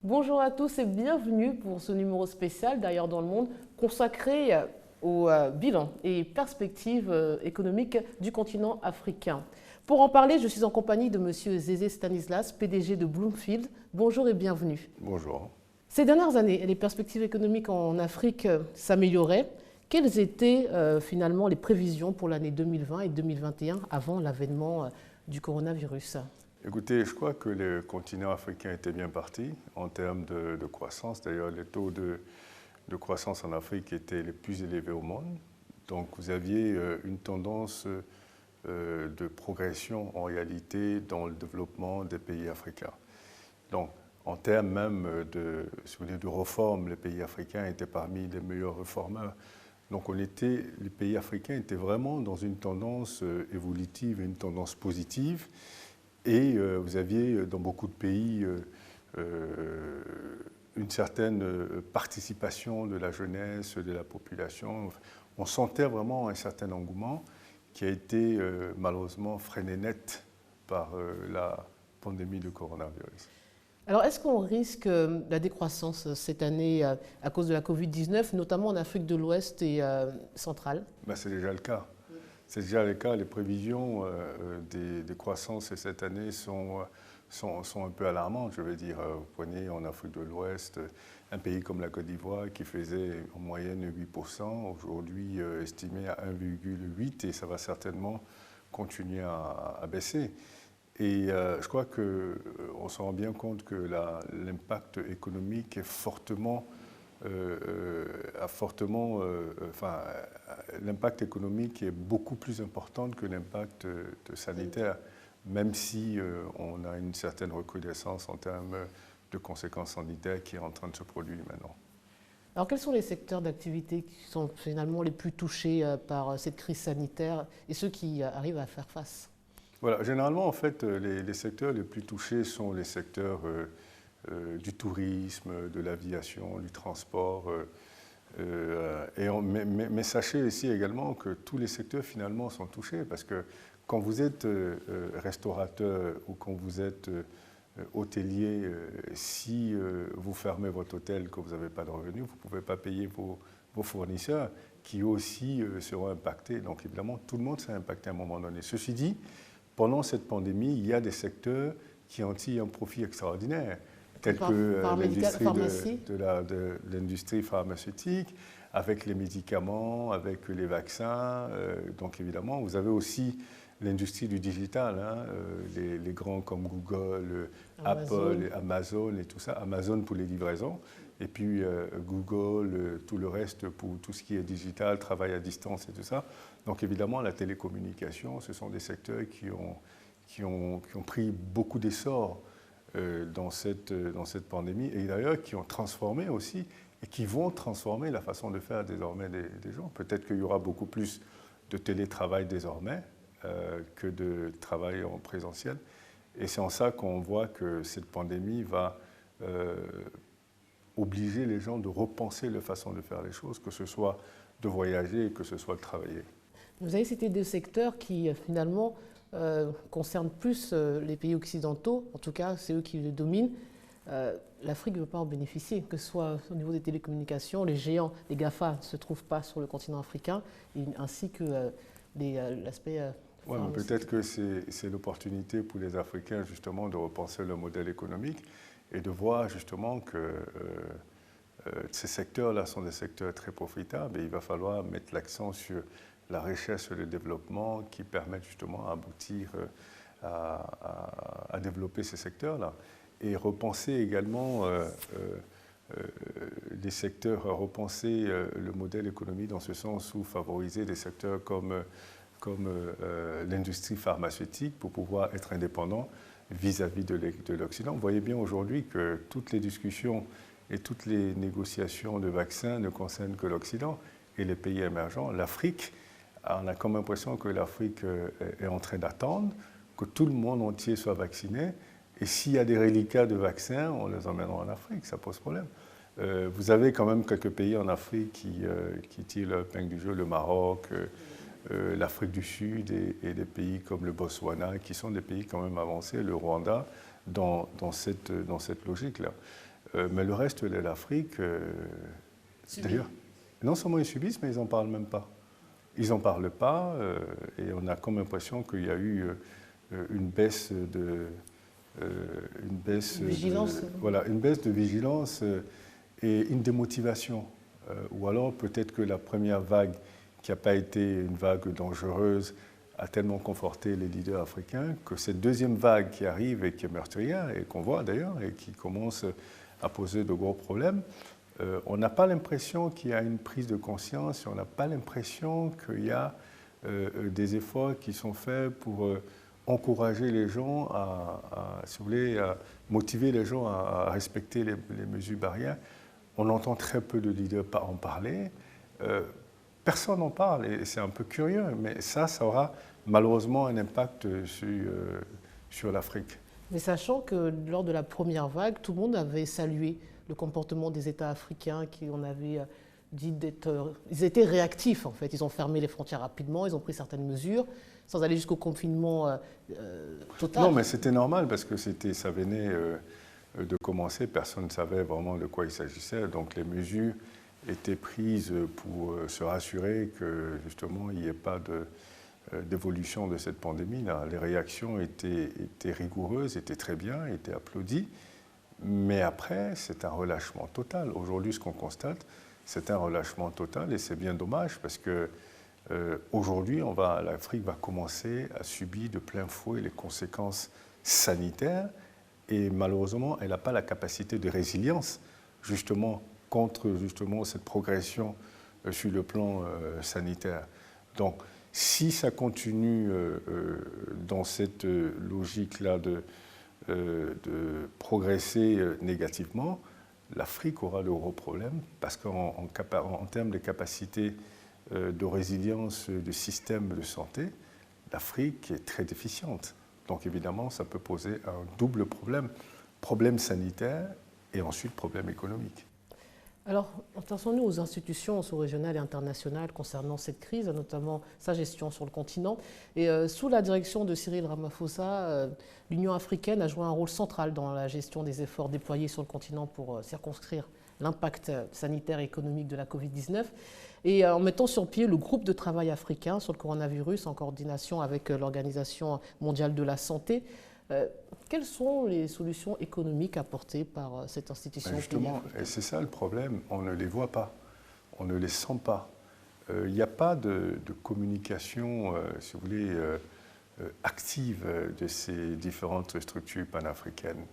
Bonjour à tous et bienvenue pour ce numéro spécial d'Ailleurs dans le monde consacré au bilan et perspectives économiques du continent africain. Pour en parler, je suis en compagnie de Monsieur Zézé Stanislas, PDG de Bloomfield. Bonjour et bienvenue. Bonjour. Ces dernières années, les perspectives économiques en Afrique s'amélioraient. Quelles étaient finalement les prévisions pour l'année 2020 et 2021 avant l'avènement du coronavirus? Écoutez, je crois que le continent africain était bien parti en termes de croissance. D'ailleurs, les taux de croissance en Afrique étaient les plus élevés au monde. Donc, vous aviez une tendance de progression en réalité dans le développement des pays africains. Donc, en termes même si vous voulez, de réforme, les pays africains étaient parmi les meilleurs réformeurs. Donc, les pays africains étaient vraiment dans une tendance évolutive et une tendance positive. Et vous aviez dans beaucoup de pays une certaine participation de la jeunesse, de la population. On sentait vraiment un certain engouement qui a été malheureusement freiné net par la pandémie de coronavirus. Alors, est-ce qu'on risque la décroissance cette année à cause de la Covid-19, notamment en Afrique de l'Ouest et centrale? Ben, c'est déjà le cas. C'est déjà le cas. Les prévisions des croissances cette année sont un peu alarmantes, je veux dire. Vous prenez en Afrique de l'Ouest un pays comme la Côte d'Ivoire qui faisait en moyenne 8%, aujourd'hui estimé à 1,8%, et ça va certainement continuer à baisser. Et je crois qu'on se rend bien compte que l'impact économique est l'impact économique est beaucoup plus important que l'impact sanitaire, même si on a une certaine recrudescence en termes de conséquences sanitaires qui est en train de se produire maintenant. Alors, quels sont les secteurs d'activité qui sont finalement les plus touchés par cette crise sanitaire et ceux qui arrivent à faire face? Voilà, généralement, en fait, les secteurs les plus touchés sont les secteurs du tourisme, de l'aviation, du transport. Mais sachez ici également que tous les secteurs finalement sont touchés parce que quand vous êtes restaurateur ou quand vous êtes hôtelier, si vous fermez votre hôtel, que vous n'avez pas de revenus, vous ne pouvez pas payer vos fournisseurs qui aussi seront impactés. Donc évidemment, tout le monde s'est impacté à un moment donné. Ceci dit, pendant cette pandémie, il y a des secteurs qui ont tiré un profit extraordinaire, tels que l'industrie pharmaceutique, avec les médicaments, avec les vaccins. Donc évidemment, vous avez aussi l'industrie du digital, hein, les grands comme Google, Apple, Amazon et tout ça. Amazon pour les livraisons, et puis Google, tout le reste pour tout ce qui est digital, travail à distance et tout ça. Donc évidemment, la télécommunication, ce sont des secteurs qui ont pris beaucoup d'essor dans cette pandémie, et d'ailleurs qui ont transformé aussi et qui vont transformer la façon de faire désormais des gens. Peut-être qu'il y aura beaucoup plus de télétravail désormais que de travail en présentiel. Et c'est en ça qu'on voit que cette pandémie va obliger les gens de repenser leur façon de faire les choses, que ce soit de voyager, que ce soit de travailler. Vous avez cité deux secteurs qui finalement concernent plus les pays occidentaux, en tout cas c'est eux qui les dominent. L'Afrique ne veut pas en bénéficier, que ce soit au niveau des télécommunications, les géants, les GAFA ne se trouvent pas sur le continent africain, ainsi que l'aspect... Ouais, peut-être que c'est l'opportunité pour les Africains justement de repenser leur modèle économique et de voir justement que ces secteurs-là sont des secteurs très profitables et il va falloir mettre l'accent sur la recherche et le développement qui permettent justement à aboutir à développer ces secteurs-là. Et repenser également les secteurs, repenser le modèle économique dans ce sens où favoriser des secteurs comme l'industrie pharmaceutique pour pouvoir être indépendant vis-à-vis de l'Occident. Vous voyez bien aujourd'hui que toutes les discussions et toutes les négociations de vaccins ne concernent que l'Occident et les pays émergents. L'Afrique, on a comme l'impression que l'Afrique est en train d'attendre que tout le monde entier soit vacciné. Et s'il y a des reliquats de vaccins, on les emmènera en Afrique, ça pose problème. Vous avez quand même quelques pays en Afrique qui tirent leur épingle du jeu, le Maroc, l'Afrique du Sud et des pays comme le Botswana, qui sont des pays quand même avancés, le Rwanda, dans cette logique-là. Mais le reste de l'Afrique, d'ailleurs, non seulement ils subissent, mais ils n'en parlent même pas. Ils n'en parlent pas et on a comme l'impression qu'il y a eu une baisse de vigilance. Voilà, une baisse de vigilance et une démotivation. Ou alors peut-être que la première vague, qui n'a pas été une vague dangereuse, a tellement conforté les leaders africains que cette deuxième vague qui arrive et qui est meurtrière, et qu'on voit d'ailleurs, et qui commence à poser de gros problèmes, on n'a pas l'impression qu'il y a une prise de conscience, on n'a pas l'impression qu'il y a des efforts qui sont faits pour encourager les gens si vous voulez, à motiver les gens à respecter les mesures barrières. On entend très peu de leaders en parler. Personne n'en parle et c'est un peu curieux, mais ça aura malheureusement un impact sur l'Afrique. Mais sachant que lors de la première vague, tout le monde avait salué le comportement des États africains qui on avait dit d'être... Ils étaient réactifs en fait, ils ont fermé les frontières rapidement, ils ont pris certaines mesures sans aller jusqu'au confinement total. Non, mais c'était normal parce que ça venait de commencer, personne ne savait vraiment de quoi il s'agissait, donc les mesures étaient prises pour se rassurer que justement il n'y ait pas d'évolution de cette pandémie-là. Les réactions étaient rigoureuses, étaient très bien, étaient applaudies. Mais après, c'est un relâchement total. Aujourd'hui, ce qu'on constate, c'est un relâchement total et c'est bien dommage parce que aujourd'hui, l'Afrique va commencer à subir de plein fouet les conséquences sanitaires et malheureusement, elle n'a pas la capacité de résilience justement contre cette progression sur le plan sanitaire. Donc, si ça continue dans cette logique-là de progresser négativement, l'Afrique aura de gros problèmes parce qu'en termes de capacité de résilience du système de santé, l'Afrique est très déficiente. Donc évidemment, ça peut poser un double problème sanitaire et ensuite problème économique. Alors, intéressons-nous aux institutions sous-régionales et internationales concernant cette crise, notamment sa gestion sur le continent. Et sous la direction de Cyril Ramaphosa, l'Union africaine a joué un rôle central dans la gestion des efforts déployés sur le continent pour circonscrire l'impact sanitaire et économique de la Covid-19. Et en mettant sur pied le groupe de travail africain sur le coronavirus en coordination avec l'Organisation mondiale de la santé, quelles sont les solutions économiques apportées par cette institution? Justement, et c'est ça le problème, on ne les voit pas, on ne les sent pas. Il n'y a pas de communication, si vous voulez, active de ces différentes structures panafricaines.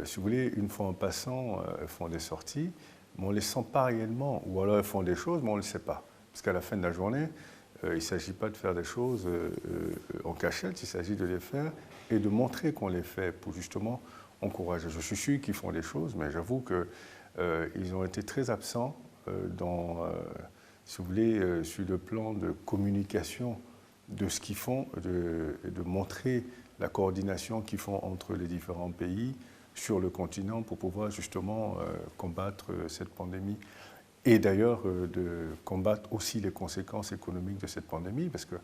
Si vous voulez, une fois en passant, elles font des sorties, mais on ne les sent pas réellement, ou alors elles font des choses, mais on ne le sait pas. Parce qu'à la fin de la journée, il ne s'agit pas de faire des choses en cachette, il s'agit de les faire et de montrer qu'on les fait pour justement encourager. Je suis sûr qu'ils font des choses, mais j'avoue qu'ils ont été très absents si vous voulez, sur le plan de communication de ce qu'ils font, de montrer la coordination qu'ils font entre les différents pays sur le continent pour pouvoir justement combattre cette pandémie. Et d'ailleurs, de combattre aussi les conséquences économiques de cette pandémie, parce que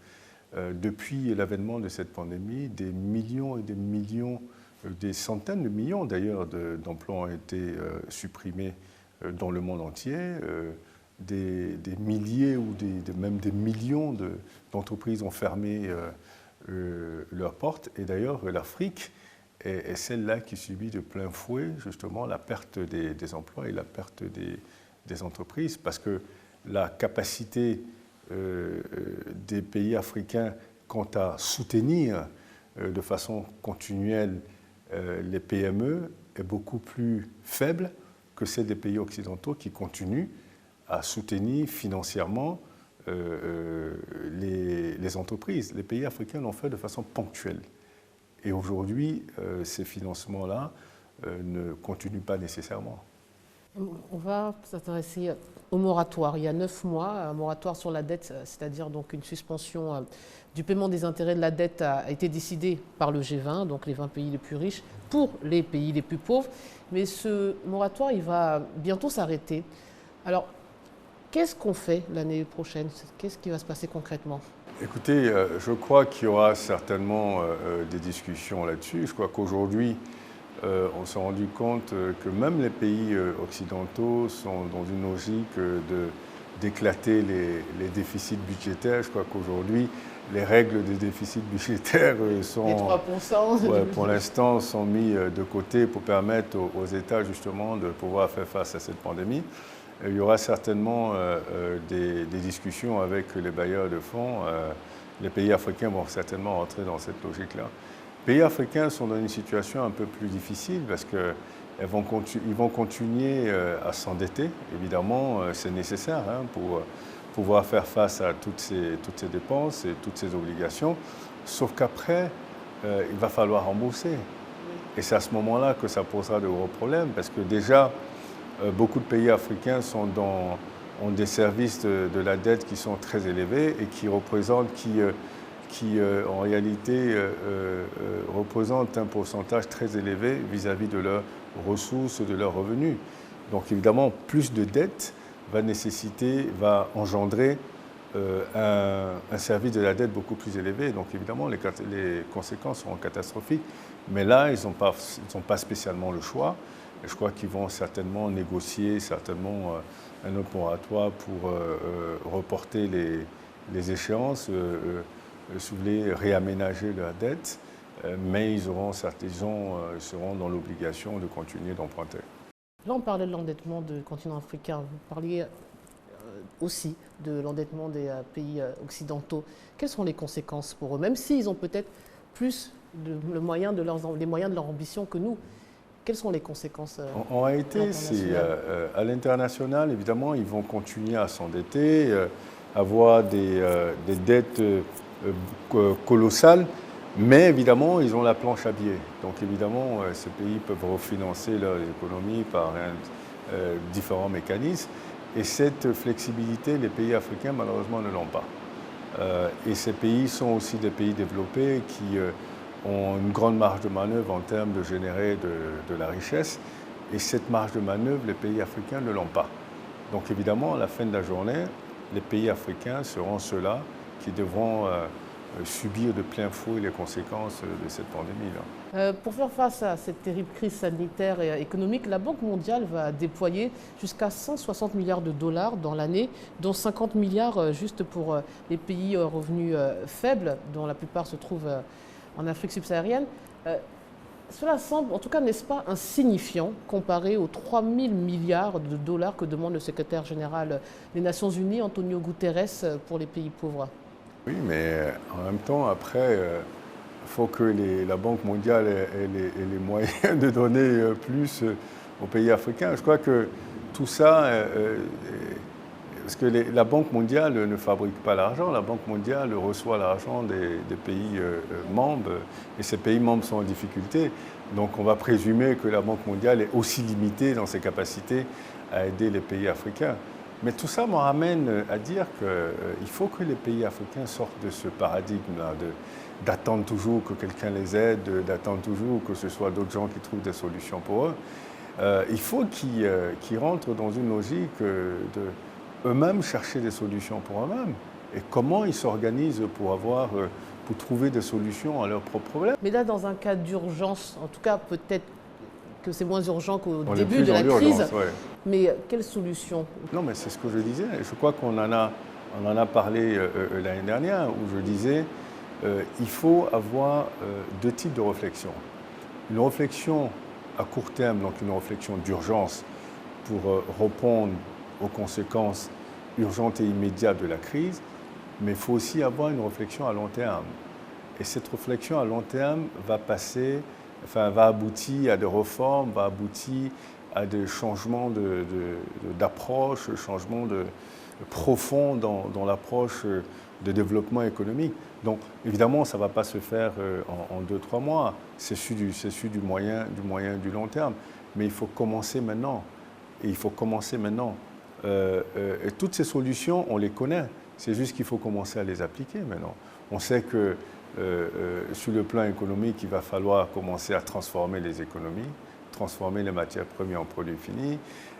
depuis l'avènement de cette pandémie, des millions et des millions, des centaines de millions d'ailleurs d'emplois ont été supprimés dans le monde entier. Des milliers ou même des millions d'entreprises ont fermé leurs portes. Et d'ailleurs, l'Afrique est celle-là qui subit de plein fouet justement la perte des emplois et la perte des entreprises, parce que la capacité des pays africains quant à soutenir de façon continuelle les PME est beaucoup plus faible que celle des pays occidentaux qui continuent à soutenir financièrement les entreprises. Les pays africains l'ont fait de façon ponctuelle. Et aujourd'hui, ces financements-là ne continuent pas nécessairement. On va s'intéresser au moratoire. Il y a 9 mois, un moratoire sur la dette, c'est-à-dire donc une suspension du paiement des intérêts de la dette a été décidé par le G20, donc les 20 pays les plus riches, pour les pays les plus pauvres. Mais ce moratoire, il va bientôt s'arrêter. Alors, qu'est-ce qu'on fait l'année prochaine? Qu'est-ce qui va se passer concrètement? Écoutez, je crois qu'il y aura certainement des discussions là-dessus. Je crois qu'aujourd'hui, on s'est rendu compte que même les pays occidentaux sont dans une logique d'éclater les déficits budgétaires. Je crois qu'aujourd'hui, les règles des déficits budgétaires sont, les 3%, pour l'instant, sont mis de côté pour permettre aux États justement de pouvoir faire face à cette pandémie. Il y aura certainement des discussions avec les bailleurs de fonds. Les pays africains vont certainement rentrer dans cette logique-là. Les pays africains sont dans une situation un peu plus difficile parce qu'ils vont continuer à s'endetter. Évidemment, c'est nécessaire pour pouvoir faire face à toutes ces dépenses et toutes ces obligations. Sauf qu'après, il va falloir rembourser. Et c'est à ce moment-là que ça posera de gros problèmes parce que déjà, beaucoup de pays africains ont des services de la dette qui sont très élevés et qui en réalité représentent un pourcentage très élevé vis-à-vis de leurs ressources, de leurs revenus. Donc évidemment, plus de dettes va engendrer un service de la dette beaucoup plus élevé. Donc évidemment, les conséquences seront catastrophiques. Mais là, ils n'ont pas spécialement le choix. Et je crois qu'ils vont certainement négocier un autre moratoire pour reporter les échéances, si vous voulez, réaménager leur dette. Mais ils seront dans l'obligation de continuer d'emprunter. Là, on parlait de l'endettement du continent africain. Vous parliez aussi de l'endettement des pays occidentaux. Quelles sont les conséquences pour eux? Même s'ils ont peut-être plus les moyens de leur ambition que nous, quelles sont les conséquences en réalité, à l'international, évidemment, ils vont continuer à s'endetter, avoir des dettes colossales, mais évidemment, ils ont la planche à billets. Donc évidemment, ces pays peuvent refinancer leur économie par différents mécanismes. Et cette flexibilité, les pays africains, malheureusement, ne l'ont pas. Et ces pays sont aussi des pays développés qui ont une grande marge de manœuvre en termes de générer de la richesse. Et cette marge de manœuvre, les pays africains ne l'ont pas. Donc évidemment, à la fin de la journée, les pays africains seront ceux-là qui devront subir de plein fouet les conséquences de cette pandémie-là. Pour faire face à cette terrible crise sanitaire et économique, la Banque mondiale va déployer jusqu'à 160 milliards de dollars dans l'année, dont 50 milliards juste pour les pays revenus faibles, dont la plupart se trouvent en Afrique subsaharienne. Cela semble, en tout cas, n'est-ce pas insignifiant comparé aux 3 000 milliards de dollars que demande le secrétaire général des Nations Unies, Antonio Guterres, pour les pays pauvres? Oui, mais en même temps, après, il faut que la Banque mondiale ait les moyens de donner plus aux pays africains. Je crois que tout ça, parce que la Banque mondiale ne fabrique pas l'argent, la Banque mondiale reçoit l'argent des pays membres, et ces pays membres sont en difficulté. Donc on va présumer que la Banque mondiale est aussi limitée dans ses capacités à aider les pays africains. Mais tout ça me ramène à dire qu'il faut que les pays africains sortent de ce paradigme-là, d'attendre toujours que quelqu'un les aide, d'attendre toujours que ce soit d'autres gens qui trouvent des solutions pour eux. Il faut qu'ils rentrent dans une logique de eux-mêmes chercher des solutions pour eux-mêmes. Et comment ils s'organisent pour trouver des solutions à leurs propres problèmes. Mais là, dans un cas d'urgence, en tout cas peut-être que c'est moins urgent qu'au début de la crise, ouais. Mais quelle solution? Non, mais c'est ce que je disais. Je crois qu'on en a parlé l'année dernière, où je disais il faut avoir deux types de réflexion. Une réflexion à court terme, donc une réflexion d'urgence pour répondre aux conséquences urgentes et immédiates de la crise, mais il faut aussi avoir une réflexion à long terme. Et cette réflexion à long terme va aboutir à des réformes, va aboutir à des changements d'approche, changements profonds dans l'approche de développement économique. Donc évidemment, ça ne va pas se faire en 2-3 mois, c'est su du moyen du long terme, mais il faut commencer maintenant. Et il faut commencer maintenant. Et toutes ces solutions, on les connaît, c'est juste qu'il faut commencer à les appliquer maintenant. On sait que sur le plan économique, il va falloir commencer à transformer les économies, transformer les matières premières en produits finis.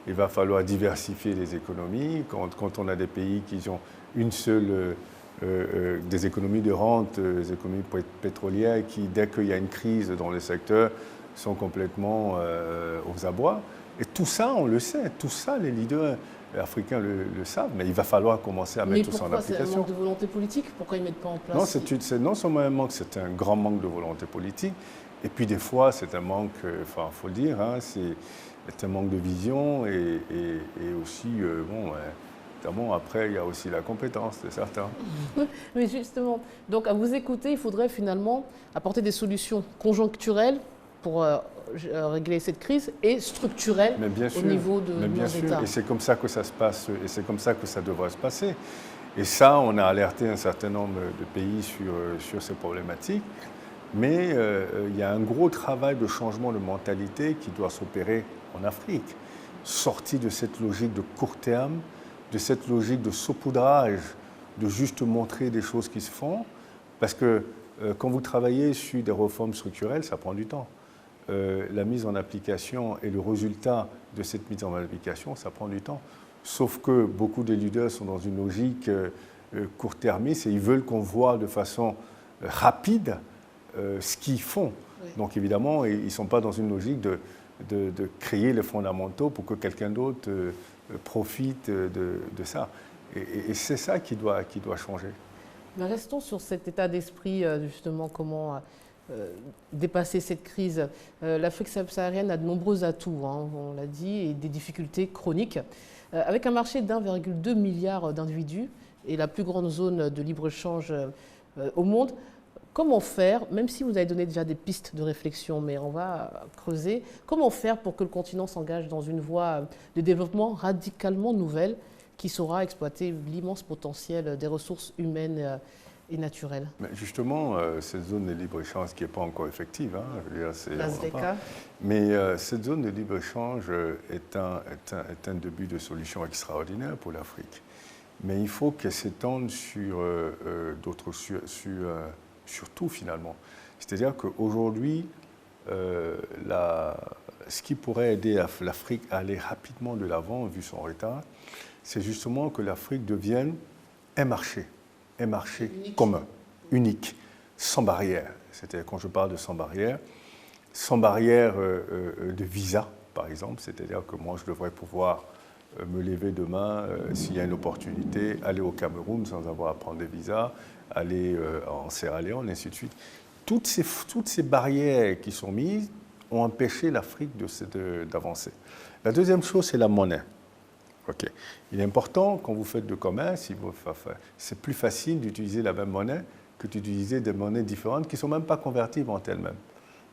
Il va falloir diversifier les économies. Quand on a des pays qui ont une seule, des économies de rente, des économies pétrolières, qui, dès qu'il y a une crise dans le secteur, sont complètement aux abois. Et tout ça, on le sait, tout ça, les leaders africains le savent, mais il va falloir commencer à mettre tout ça en application. Mais pourquoi c'est un manque de volonté politique? Pourquoi ils ne mettent pas en place? Non, c'est non seulement un manque, c'est un grand manque de volonté politique, et puis des fois, c'est un manque, enfin, il faut le dire, hein, c'est un manque de vision, et aussi, notamment après, il y a aussi la compétence, c'est certain. Mais justement, donc à vous écouter, il faudrait finalement apporter des solutions conjoncturelles pour régler cette crise et structurelles au niveau de nos États. Et c'est comme ça que ça se passe, et c'est comme ça que ça devrait se passer. Et ça, on a alerté un certain nombre de pays sur ces problématiques. Mais il y a un gros travail de changement de mentalité qui doit s'opérer en Afrique. Sorti de cette logique de court terme, de cette logique de saupoudrage, de juste montrer des choses qui se font. Parce que quand vous travaillez sur des réformes structurelles, ça prend du temps. La mise en application et le résultat de cette mise en application, ça prend du temps. Sauf que beaucoup de leaders sont dans une logique court-termiste et ils veulent qu'on voit de façon rapide ce qu'ils font. Oui. Donc évidemment, ils ne sont pas dans une logique de créer les fondamentaux pour que quelqu'un d'autre profite de ça. Et c'est ça qui doit changer. Mais restons sur cet état d'esprit, justement, comment dépasser cette crise. L'Afrique subsaharienne a de nombreux atouts, hein, on l'a dit, et des difficultés chroniques. Avec un marché d'1,2 milliard d'individus et la plus grande zone de libre-échange au monde, comment faire, même si vous avez donné déjà des pistes de réflexion, mais on va creuser, comment faire pour que le continent s'engage dans une voie de développement radicalement nouvelle qui saura exploiter l'immense potentiel des ressources humaines et naturelles? Mais justement, cette zone de libre-échange qui n'est pas encore effective, hein, je veux dire, mais cette zone de libre-échange est un début de solution extraordinaire pour l'Afrique. Mais il faut qu'elle s'étende sur d'autres sur tout finalement. C'est-à-dire qu'aujourd'hui, ce qui pourrait aider l'Afrique à aller rapidement de l'avant, vu son retard, c'est justement que l'Afrique devienne un marché unique. Commun, unique, sans barrière. C'est-à-dire, quand je parle de sans barrière de visa, par exemple, c'est-à-dire que moi, je devrais pouvoir me lever demain, s'il y a une opportunité, aller au Cameroun sans avoir à prendre des visas, aller en Sierra Leone, et ainsi de suite. Toutes ces barrières qui sont mises ont empêché l'Afrique d'avancer. La deuxième chose, c'est la monnaie. Okay. Il est important, quand vous faites de commerce, c'est plus facile d'utiliser la même monnaie que d'utiliser des monnaies différentes qui ne sont même pas convertibles entre elles-mêmes.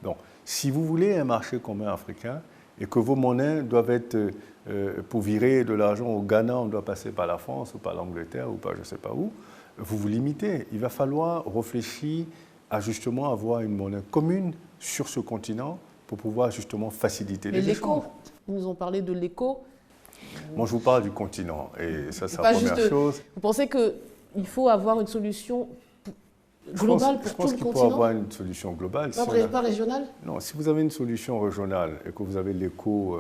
Donc, si vous voulez un marché commun africain et que vos monnaies doivent être, pour virer de l'argent au Ghana, on doit passer par la France ou par l'Angleterre ou par je ne sais pas où, vous vous limitez. Il va falloir réfléchir à justement avoir une monnaie commune sur ce continent pour pouvoir justement faciliter les échanges. Ils nous ont parlé de l'éco. Moi, je vous parle du continent, et ça, c'est la première chose. Vous pensez qu'il faut avoir une solution globale pour tout le continent? Je pense qu'il faut avoir une solution globale. Pas régionale? Non, si vous avez une solution régionale et que vous avez l'écho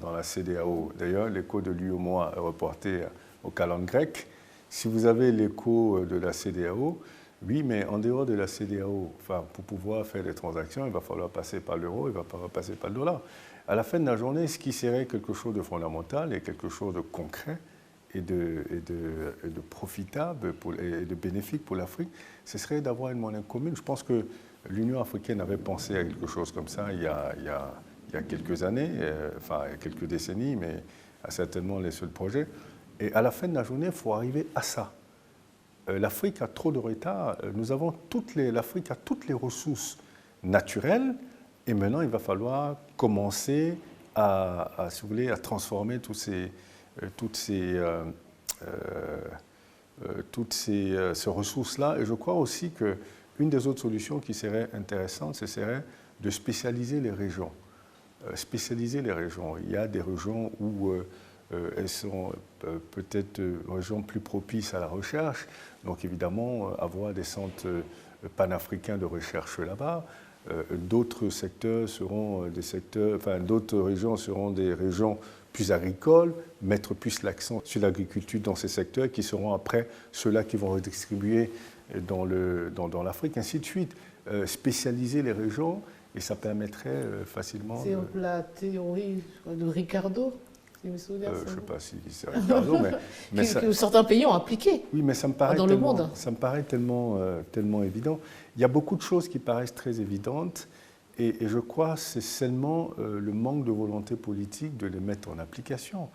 dans la CEDEAO, d'ailleurs, l'écho de l'UEMOA est reporté aux calendes grecques. Si vous avez l'écho de la CEDEAO, oui, mais en dehors de la CEDEAO, pour pouvoir faire des transactions, il va falloir passer par l'euro, il va falloir passer par le dollar. À la fin de la journée, ce qui serait quelque chose de fondamental et quelque chose de concret et de profitable et de bénéfique pour l'Afrique, ce serait d'avoir une monnaie commune. Je pense que l'Union africaine avait pensé à quelque chose comme ça il y a quelques années, il y a quelques décennies, mais certainement les seuls projets. Et à la fin de la journée, il faut arriver à ça. L'Afrique a trop de retard. L'Afrique a toutes les ressources naturelles. Et maintenant, il va falloir commencer si vous voulez, à transformer toutes ces ressources-là. Et je crois aussi qu'une des autres solutions qui serait intéressante, ce serait de spécialiser les régions. Il y a des régions où elles sont peut-être régions plus propices à la recherche. Donc évidemment, avoir des centres panafricains de recherche là-bas. D'autres secteurs seront d'autres régions seront des régions plus agricoles, mettre plus l'accent sur l'agriculture dans ces secteurs qui seront après ceux-là qui vont redistribuer dans l'Afrique, ainsi de suite. Spécialiser les régions et ça permettrait facilement... C'est la théorie de Ricardo, si je me souviens. Je ne sais pas si c'est Ricardo, mais que certains pays ont appliqué oui, mais ça me paraît dans le monde. Ça me paraît tellement évident. Il y a beaucoup de choses qui paraissent très évidentes et je crois que c'est seulement le manque de volonté politique de les mettre en application.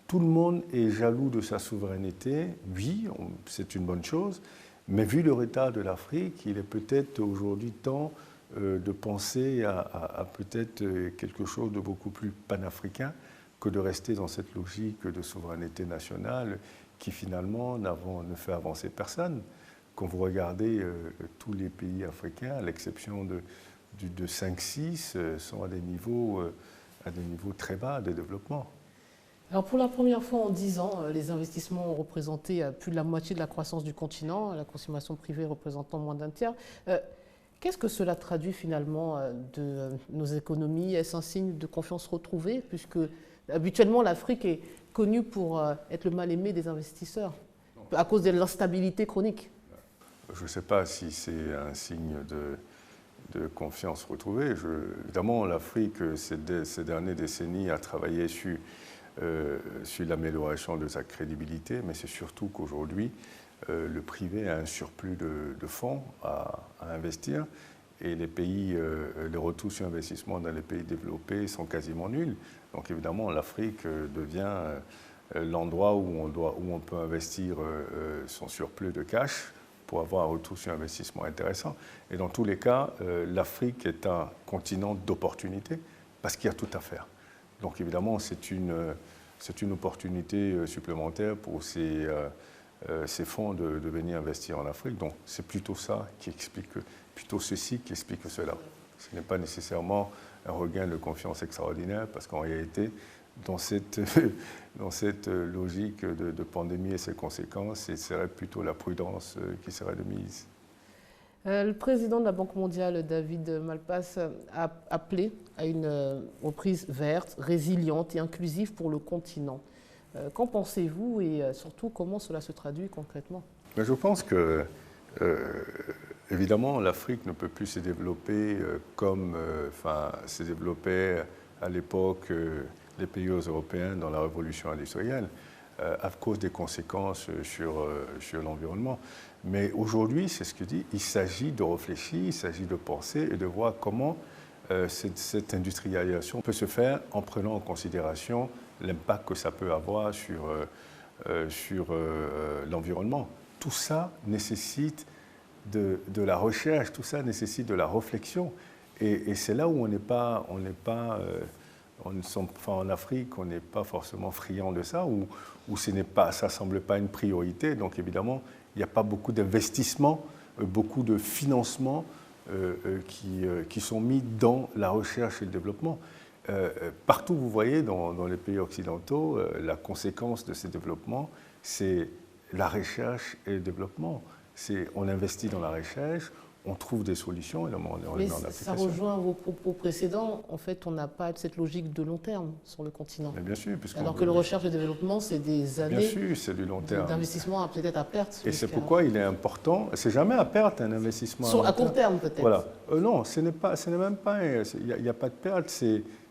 Tout le monde est jaloux de sa souveraineté. Oui, c'est une bonne chose. Mais vu le retard de l'Afrique, il est peut-être aujourd'hui temps de penser à peut-être quelque chose de beaucoup plus panafricain que de rester dans cette logique de souveraineté nationale qui finalement ne fait avancer personne. Quand vous regardez tous les pays africains, à l'exception de 5-6, sont à des niveaux très bas de développement. Alors pour la première fois en 10 ans, les investissements ont représenté plus de la moitié de la croissance du continent, la consommation privée représentant moins d'un tiers. Qu'est-ce que cela traduit finalement de nos économies? Est-ce un signe de confiance retrouvée? Puisque habituellement l'Afrique est connue pour être le mal-aimé des investisseurs, à cause de l'instabilité chronique. Je ne sais pas si c'est un signe de confiance retrouvée. Évidemment, l'Afrique, ces dernières décennies, a travaillé sur l'amélioration de sa crédibilité, mais c'est surtout qu'aujourd'hui, le privé a un surplus de fonds à investir et les retours sur investissement dans les pays développés sont quasiment nuls. Donc évidemment, l'Afrique devient l'endroit où on peut investir son surplus de cash pour avoir un retour sur investissement intéressant. Et dans tous les cas, l'Afrique est un continent d'opportunités parce qu'il y a tout à faire. Donc évidemment, c'est une opportunité supplémentaire pour ces fonds de venir investir en Afrique. Donc c'est plutôt ceci qui explique cela. Ce n'est pas nécessairement un regain de confiance extraordinaire parce qu'en réalité, dans cette logique de pandémie et ses conséquences, ce serait plutôt la prudence qui serait de mise. Le président de la Banque mondiale, David Malpass, a appelé à une reprise verte, résiliente et inclusive pour le continent. Qu'en pensez-vous et surtout comment cela se traduit concrètement? Je pense que, évidemment, l'Afrique ne peut plus se développer comme se développaient à l'époque les pays européens dans la révolution industrielle à cause des conséquences sur l'environnement. Mais aujourd'hui, c'est ce que dit, il s'agit de réfléchir, il s'agit de penser et de voir comment cette industrialisation peut se faire en prenant en considération l'impact que ça peut avoir sur l'environnement. Tout ça nécessite de la recherche, tout ça nécessite de la réflexion. Et c'est là où en Afrique, on n'est pas forcément friand de ça, ou ça ne semble pas une priorité. Donc évidemment, il n'y a pas beaucoup d'investissements, beaucoup de financements qui sont mis dans la recherche et le développement. Partout, vous voyez, dans les pays occidentaux, la conséquence de ces développements, c'est la recherche et le développement. On investit dans la recherche, on trouve des solutions et on les met en application. Ça rejoint vos propos précédents. En fait, on n'a pas cette logique de long terme sur le continent. Mais bien sûr, alors que la recherche et le développement, c'est des années du long terme d'investissement peut-être à perte. Et c'est pourquoi il est important. C'est jamais à perte un investissement. À court terme peut-être. Voilà. Non, ce n'est même pas. Il n'y a pas de perte.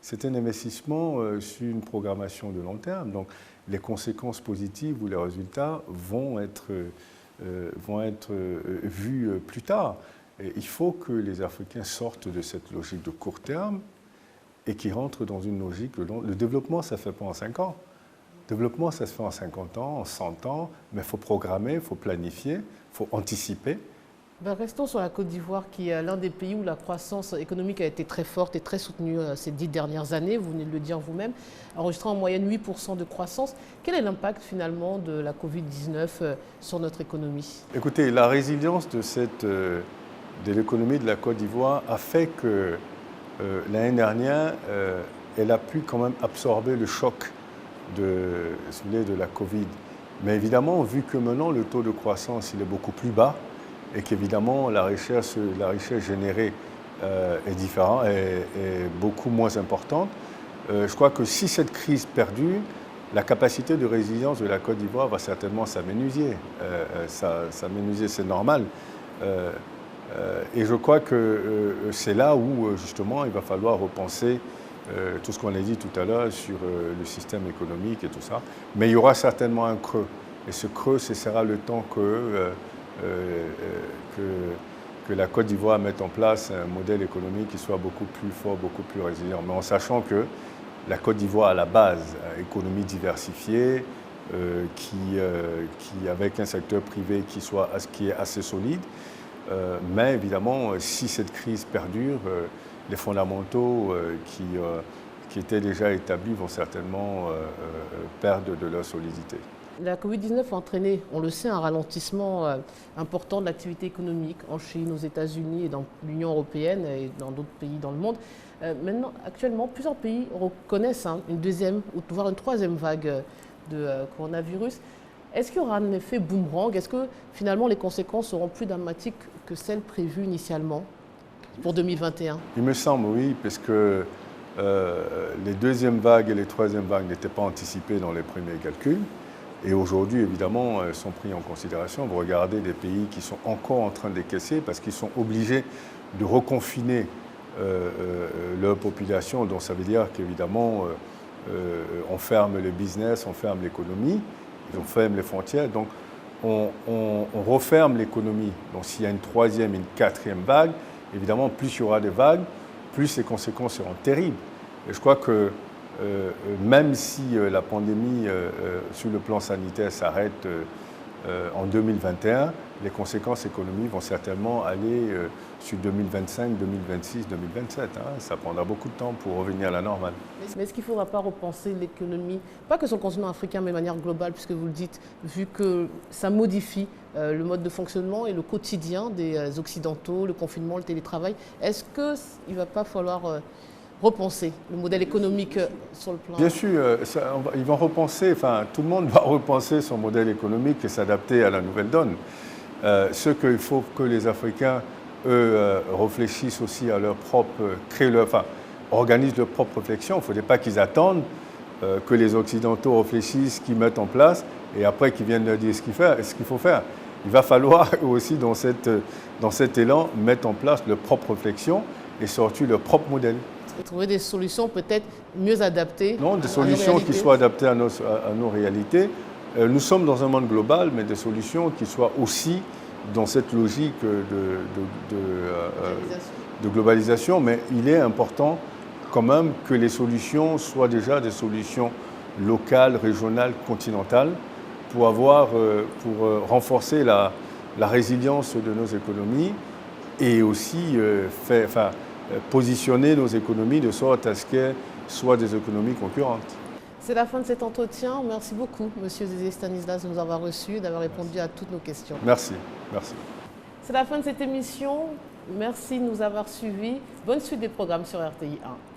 C'est un investissement sur une programmation de long terme. Donc, les conséquences positives ou les résultats vont être vus plus tard. Et il faut que les Africains sortent de cette logique de court terme et qu'ils rentrent dans une logique long. Le développement, ça ne se fait pas en 5 ans. Le développement, ça se fait en 50 ans, en 100 ans, mais il faut programmer, il faut planifier, il faut anticiper. Restons sur la Côte d'Ivoire, qui est l'un des pays où la croissance économique a été très forte et très soutenue ces 10 dernières années, vous venez de le dire vous-même, enregistrant en moyenne 8% de croissance. Quel est l'impact finalement de la Covid-19 sur notre économie? Écoutez, la résilience de l'économie de la Côte d'Ivoire a fait que l'année dernière, elle a pu quand même absorber le choc de la Covid. Mais évidemment, vu que maintenant le taux de croissance il est beaucoup plus bas et qu'évidemment la richesse générée est beaucoup moins importante, je crois que si cette crise perdure, la capacité de résilience de la Côte d'Ivoire va certainement s'amenuiser. S'amenuiser, c'est normal. Et je crois que c'est là où, justement, il va falloir repenser tout ce qu'on a dit tout à l'heure sur le système économique et tout ça. Mais il y aura certainement un creux. Et ce creux, ce sera le temps que la Côte d'Ivoire mette en place un modèle économique qui soit beaucoup plus fort, beaucoup plus résilient. Mais en sachant que la Côte d'Ivoire, à la base, économie diversifiée, avec un secteur privé qui est assez solide. Mais évidemment, si cette crise perdure, les fondamentaux qui étaient déjà établis vont certainement perdre de leur solidité. La Covid-19 a entraîné, on le sait, un ralentissement important de l'activité économique en Chine, aux États-Unis et dans l'Union européenne et dans d'autres pays dans le monde. Maintenant, actuellement, plusieurs pays reconnaissent une deuxième ou voire une troisième vague de coronavirus. Est-ce qu'il y aura un effet boomerang? Est-ce que finalement les conséquences seront plus dramatiques que celles prévues initialement pour 2021? Il me semble, oui, parce que les deuxièmes vagues et les troisièmes vagues n'étaient pas anticipées dans les premiers calculs. Et aujourd'hui, évidemment, sont pris en considération. Vous regardez des pays qui sont encore en train de décaisser parce qu'ils sont obligés de reconfiner leur population. Donc ça veut dire qu'évidemment, on ferme le business, on ferme l'économie, on ferme les frontières. Donc on referme l'économie. Donc s'il y a une troisième, une quatrième vague, évidemment, plus il y aura des vagues, plus les conséquences seront terribles. Et je crois que même si la pandémie, sur le plan sanitaire, s'arrête en 2021, les conséquences économiques vont certainement aller sur 2025, 2026, 2027. Ça prendra beaucoup de temps pour revenir à la normale. Mais est-ce qu'il ne faudra pas repenser l'économie, pas que sur le continent africain, mais de manière globale, puisque vous le dites, vu que ça modifie le mode de fonctionnement et le quotidien des Occidentaux, le confinement, le télétravail, est-ce qu'il ne va pas falloir repenser le modèle économique sur le plan? Bien sûr, ils vont repenser, enfin tout le monde va repenser son modèle économique et s'adapter à la nouvelle donne. Ce qu'il faut que les Africains, eux, réfléchissent aussi à leur propre, organisent leur propre réflexion. Il ne faudrait pas qu'ils attendent que les Occidentaux réfléchissent, qu'ils mettent en place et après qu'ils viennent leur dire ce qu'il faut faire. Il va falloir aussi, dans cet élan, mettre en place leur propre réflexion et sortir leur propre modèle. Et trouver des solutions peut-être mieux adaptées. Non, des solutions qui soient adaptées à nos réalités. Nous sommes dans un monde global, mais des solutions qui soient aussi dans cette logique de globalisation. Mais il est important quand même que les solutions soient déjà des solutions locales, régionales, continentales, pour renforcer la résilience de nos économies et aussi positionner nos économies de sorte à ce qu'elles soient des économies concurrentes. C'est la fin de cet entretien. Merci beaucoup, Monsieur Zézé Stanislas, de nous avoir reçus et d'avoir répondu à toutes nos questions. Merci. Merci. C'est la fin de cette émission. Merci de nous avoir suivis. Bonne suite des programmes sur RTI 1.